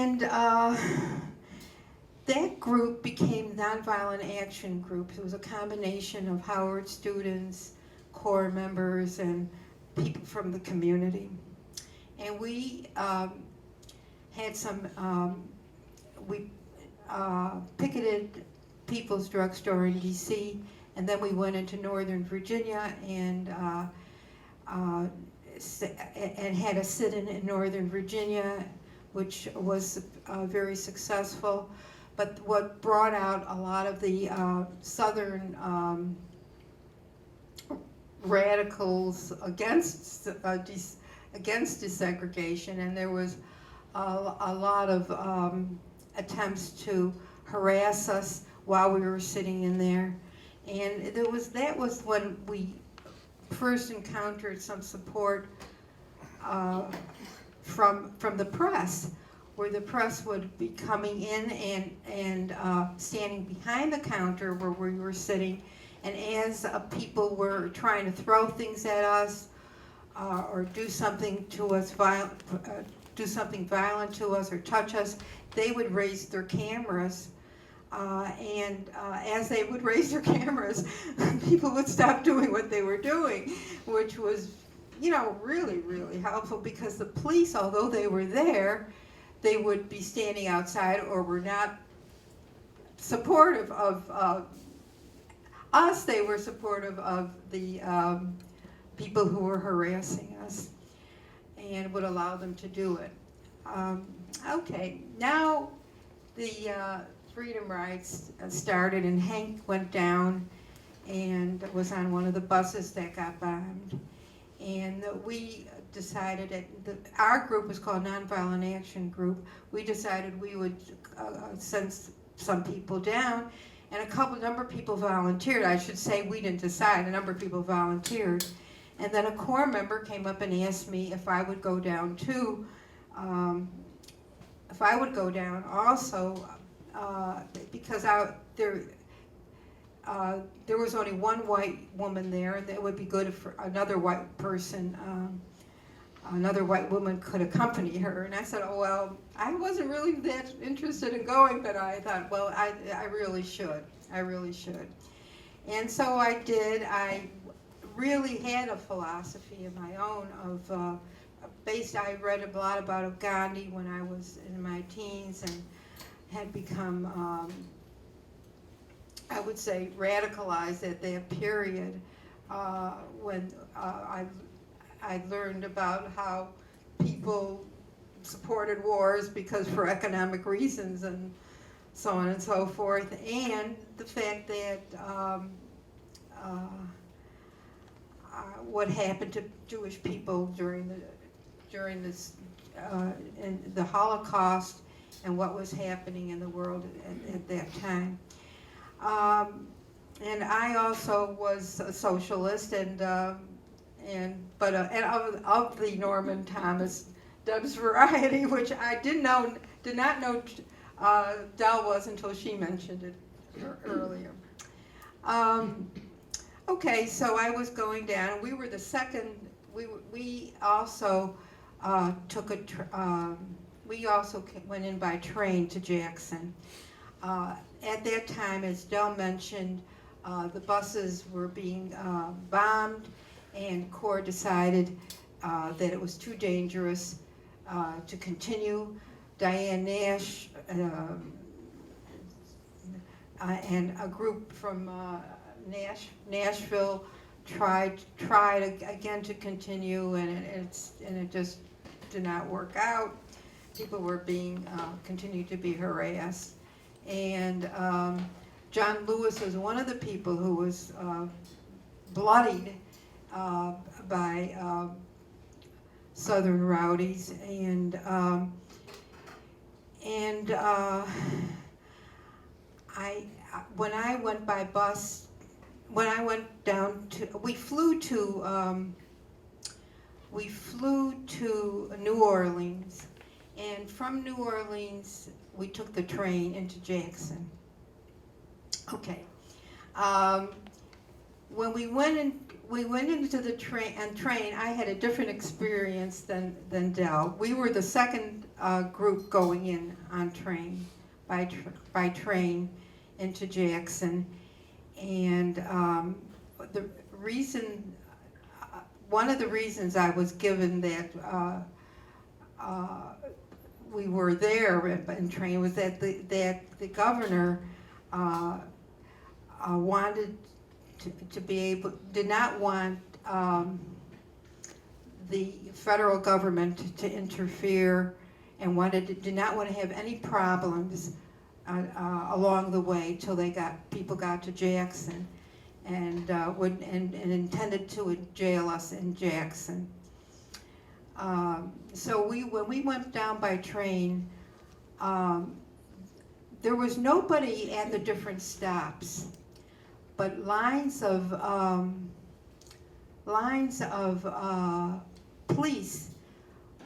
And that group became Nonviolent Action Group. It was a combination of Howard students, core members, and people from the community. And we had some, we picketed People's Drugstore in DC, and then we went into Northern Virginia and had a sit-in in Northern Virginia, which was very successful. But what brought out a lot of the Southern radicals against desegregation, and there was a lot of attempts to harass us while we were sitting in there. And that was when we first encountered some support from the press, where the press would be coming in and standing behind the counter where we were sitting, and as people were trying to throw things at us or do something to us violent to us or touch us, they would raise their cameras. And as they would raise their cameras, people would stop doing what they were doing, which was, really, really helpful, because the police, although they were there, they would be standing outside or were not supportive of us. They were supportive of the people who were harassing us and would allow them to do it. Okay, now the Freedom Rides started, and Hank went down and was on one of the buses that got bombed. And we decided, our group was called Nonviolent Action Group. We decided we would send some people down, and a number of people volunteered. I should say we didn't decide, a number of people volunteered. And then a core member came up and asked me if I would go down too, if I would go down also, because there was only one white woman there, and it would be good if another white person, another white woman could accompany her. And I said, oh, well, I wasn't really that interested in going, but I thought, well, I really should. I really should. And so I did. I really had a philosophy of my own of, I read a lot about Gandhi when I was in my teens, and had become, I would say, radicalized at that period when I learned about how people supported wars because for economic reasons and so on and so forth, and the fact that what happened to Jewish people during this in the Holocaust, and what was happening in the world at that time. And I also was a socialist, and of the Norman Thomas Debs variety, which I did not know Del was until she mentioned it earlier. Okay, so I was going down. We were the second. We also we also went in by train to Jackson. At that time, as Del mentioned, the buses were being bombed, and CORE decided that it was too dangerous to continue. Diane Nash and a group from Nashville tried again to continue, and it just did not work out. People were being continued to be harassed, and John Lewis was one of the people who was bloodied by Southern rowdies, and when I went by bus, when I went down to, we flew to New Orleans, and from New Orleans we took the train into Jackson. Okay. When we went into the train. I had a different experience than Del. We were the second group going in on by train into Jackson, and the reason, one of the reasons I was given that we were there in train was that the governor wanted to be able, did not want the federal government to interfere, and did not want to have any problems along the way till people got to Jackson, and intended to jail us in Jackson. So when we went down by train, there was nobody at the different stops, but lines of police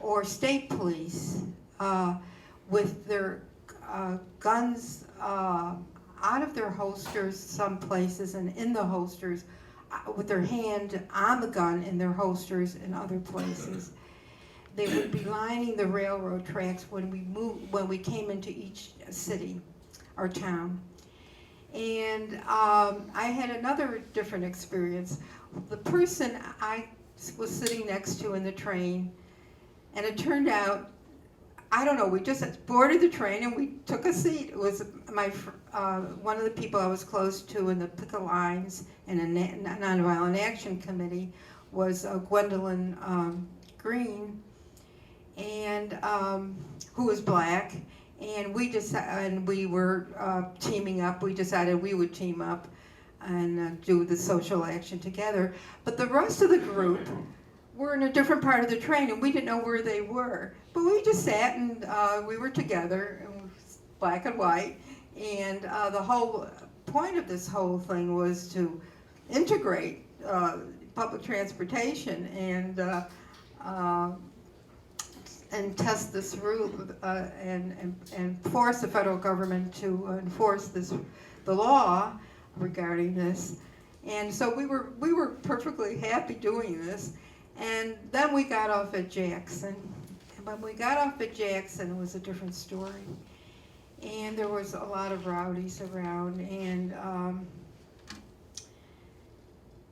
or state police with their guns out of their holsters some places, and in the holsters with their hand on the gun in their holsters in other places. They would be lining the railroad tracks when we came into each city or town. And I had another different experience. The person I was sitting next to in the train, and it turned out, I don't know, we just boarded the train and we took a seat. It was one of the people I was close to in the picket lines and a nonviolent action committee was Gwendolyn Green, and who was black, and we were teaming up. We decided we would team up and do the social action together. But the rest of the group were in a different part of the train, and we didn't know where they were. But we just sat, and we were together, and black and white. And the whole point of this whole thing was to integrate public transportation and test this rule and force the federal government to enforce the law regarding this. And so we were perfectly happy doing this. And then we got off at Jackson. And when we got off at Jackson, it was a different story. And there was a lot of rowdies around, and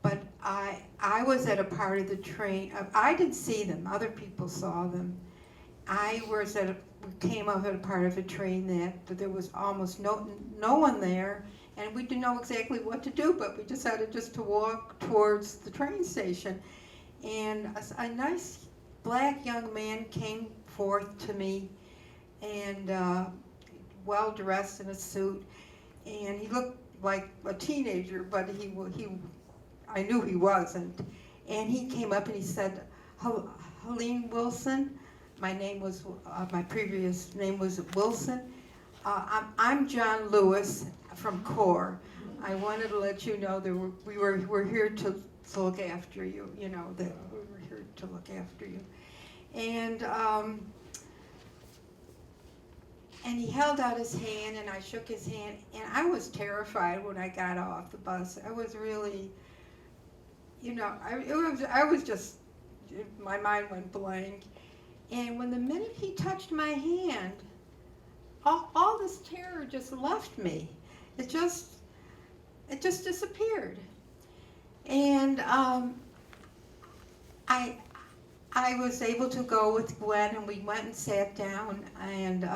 but I was at a part of the train. I didn't see them. Other people saw them. We came up at a part of a train that there was almost no one there, and we didn't know exactly what to do, but we decided just to walk towards the train station. And a nice black young man came forth to me, and well dressed in a suit, and he looked like a teenager, but I knew he wasn't. And he came up and he said, "Helene Wilson." My previous name was Wilson. I'm John Lewis from CORE. I wanted to let you know that we're here to look after you. You know that we were here to look after you. And he held out his hand, and I shook his hand, and I was terrified when I got off the bus. I was really, I was just, my mind went blank. And the minute he touched my hand, all this terror just left me. It just disappeared. And I was able to go with Gwen, and we went and sat down, and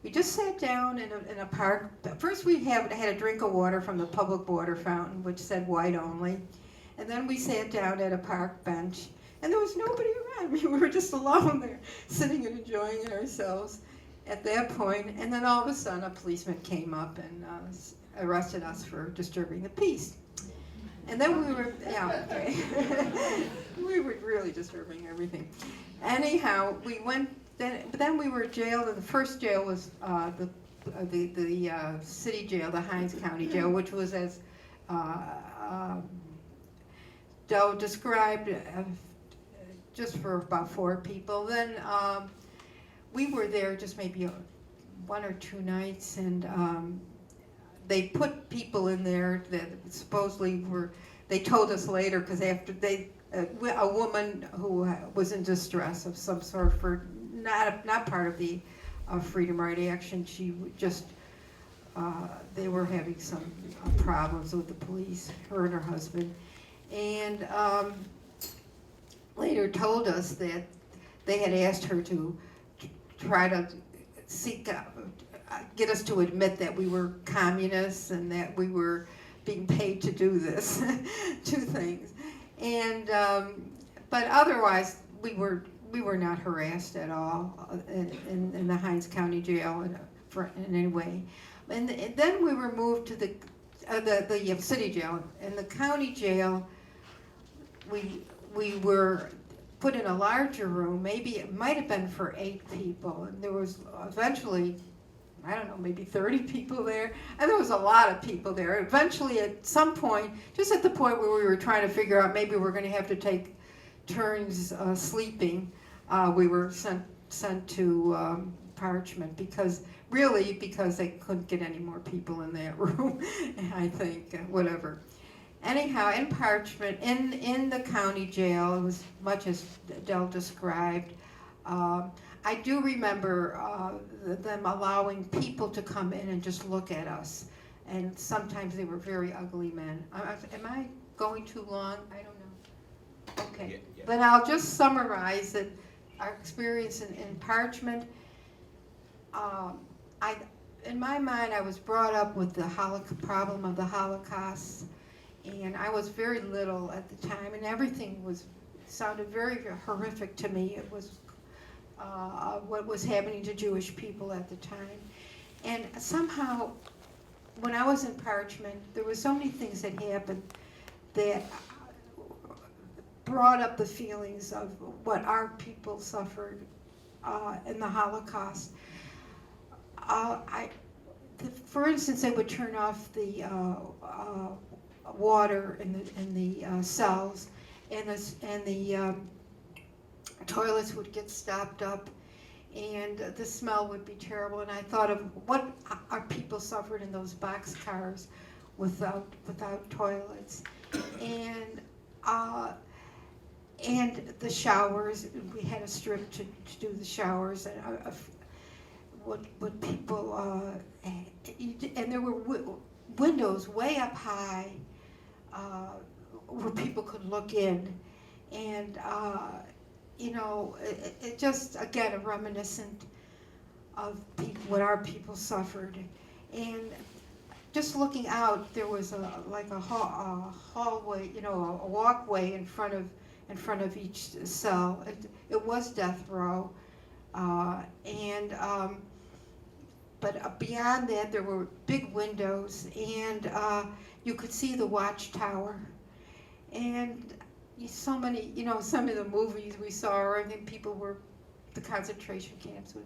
we just sat down in a park. First we had a drink of water from the public water fountain, which said white only. And then we sat down at a park bench, and there was nobody around. We were just alone there, sitting and enjoying it ourselves at that point. And then all of a sudden a policeman came up and arrested us for disturbing the peace. And then we were, we were really disturbing everything. Anyhow, we went, then we were jailed, and the first jail was the city jail, the Hines County Jail, which was as Doe described, just for about 4 people. Then we were there just maybe 1 or 2 nights, and they put people in there that supposedly were, they told us later, because after a woman who was in distress of some sort for not part of the Freedom Ride Action. She just, they were having some problems with the police, her and her husband, and later told us that they had asked her to try to seek out, get us to admit that we were communists and that we were being paid to do this, two things. And but otherwise, we were not harassed at all in the Hinds County Jail in any way. And then we were moved to the city jail. In the county jail, we were put in a larger room. Maybe it might have been for 8 people, and there was eventually, I don't know, maybe 30 people there, and there was a lot of people there. Eventually, at some point, just at the point where we were trying to figure out maybe we're going to have to take turns sleeping, we were sent to Parchment because they couldn't get any more people in that room. I think whatever. Anyhow, in Parchment, in the county jail, it was much as Del described. I do remember them allowing people to come in and just look at us. And sometimes they were very ugly men. Am I going too long? I don't know. Okay. Yeah. But I'll just summarize that our experience in Parchment. In my mind, I was brought up with the problem of the Holocaust. And I was very little at the time, and everything sounded very, very horrific to me. It was what was happening to Jewish people at the time. And somehow, when I was in Parchment, there were so many things that happened that brought up the feelings of what our people suffered in the Holocaust. For instance, they would turn off the water in the cells, and the toilets would get stopped up, and the smell would be terrible. And I thought of what our people suffered in those boxcars without toilets, and the showers. We had a strip to do the showers, and what people and there were windows way up high where people could look in, and it just, again, a reminiscent of what our people suffered. And just looking out, there was a hallway, a walkway in front of each cell. It was death row, but beyond that, there were big windows, and you could see the watchtower. And so many, some of the movies we saw, I think the concentration camps were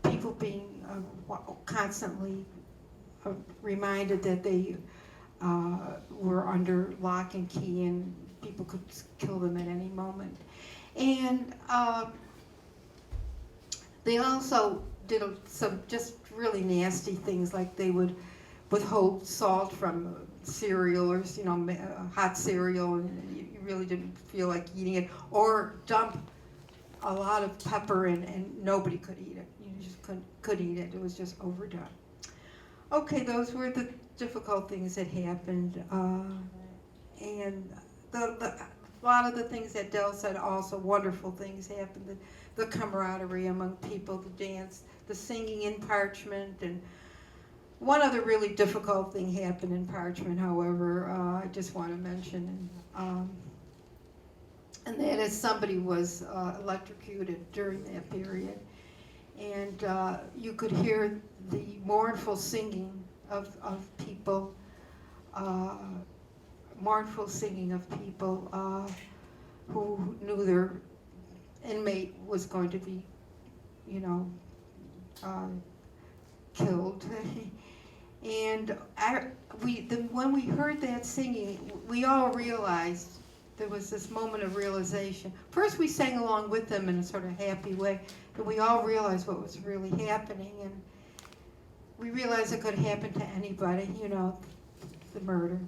the people being constantly reminded that they were under lock and key, and people could kill them at any moment. And they also did some just really nasty things, like they would withhold salt from cereal, or hot cereal, and you really didn't feel like eating it, or dump a lot of pepper in, and nobody could eat it. You just couldn't eat it. It was just overdone. Okay, those were the difficult things that happened, and a lot of the things that Del said, also wonderful things happened. The camaraderie among people, the dance, the singing in Parchment. And one other really difficult thing happened in Parchment, however, I just want to mention, and that is somebody was electrocuted during that period. And you could hear the mournful singing of people, who knew their inmate was going to be, killed. And when we heard that singing, we all realized, there was this moment of realization. First, we sang along with them in a sort of happy way, but we all realized what was really happening, and we realized it could happen to anybody, the murder.